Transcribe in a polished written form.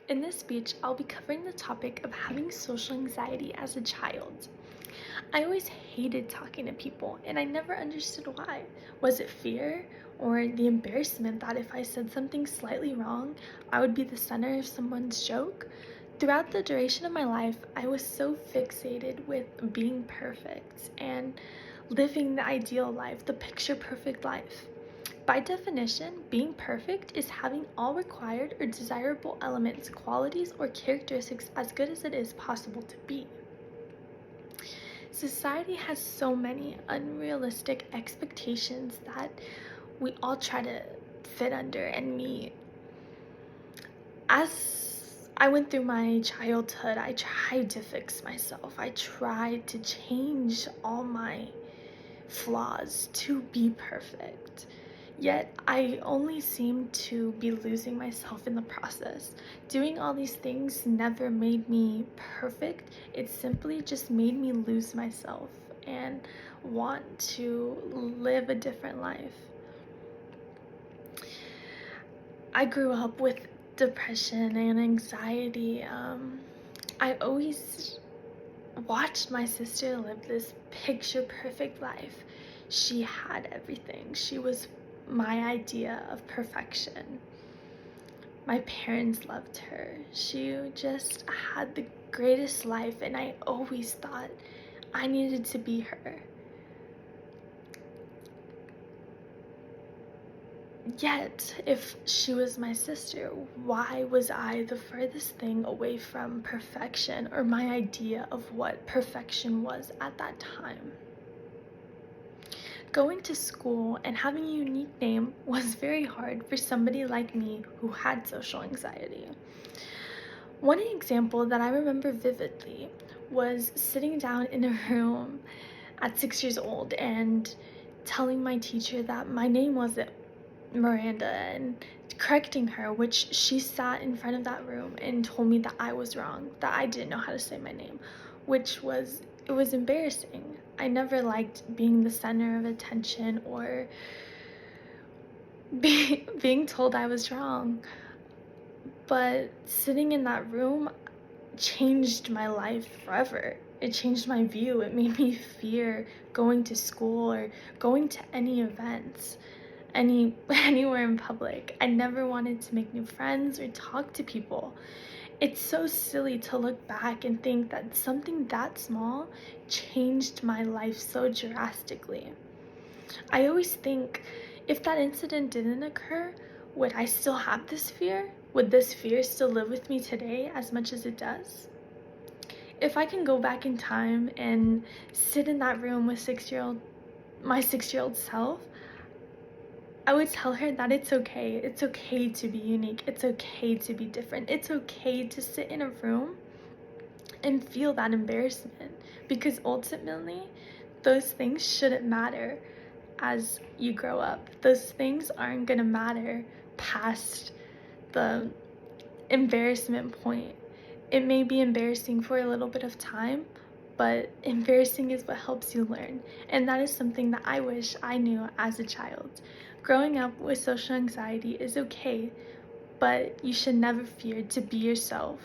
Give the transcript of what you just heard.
In this speech, I'll be covering the topic of having social anxiety as a child. I always hated talking to people, and I never understood why. Was it fear or the embarrassment that if I said something slightly wrong, I would be the center of someone's joke? Throughout the duration of my life, I was so fixated with being perfect and living the ideal life, the picture perfect life. By definition, being perfect is having all required or desirable elements, qualities, or characteristics as good as it is possible to be. Society has so many unrealistic expectations that we all try to fit under and meet. As I went through my childhood, I tried to fix myself. I tried to change all my flaws to be perfect. Yet I only seemed to be losing myself in the process. Doing all these things never made me perfect. It simply just made me lose myself and want to live a different life. I grew up with depression and anxiety. I always watched my sister live this picture perfect life. She had everything. She was my idea of perfection. My parents loved her. She just had the greatest life, and I always thought I needed to be her. Yet, if she was my sister, why was I the furthest thing away from perfection or my idea of what perfection was at that time? Going to school and having a unique name was very hard for somebody like me who had social anxiety. One example that I remember vividly was sitting down in a room at 6 years old and telling my teacher that my name wasn't Miranda and correcting her, which she sat in front of that room and told me that I was wrong, that I didn't know how to say my name, it was embarrassing. I never liked being the center of attention or being told I was wrong. But sitting in that room changed my life forever. It changed my view. It made me fear going to school or going to any events, anywhere in public. I never wanted to make new friends or talk to people. It's so silly to look back and think that something that small changed my life so drastically. I always think, if that incident didn't occur, would I still have this fear? Would this fear still live with me today as much as it does? If I can go back in time and sit in that room with my 6-year-old self, I would tell her that it's okay. It's okay to be unique. It's okay to be different. It's okay to sit in a room and feel that embarrassment, because ultimately, those things shouldn't matter as you grow up. Those things aren't gonna matter past the embarrassment point. It may be embarrassing for a little bit of time, but embarrassing is what helps you learn. And that is something that I wish I knew as a child. Growing up with social anxiety is okay, but you should never fear to be yourself.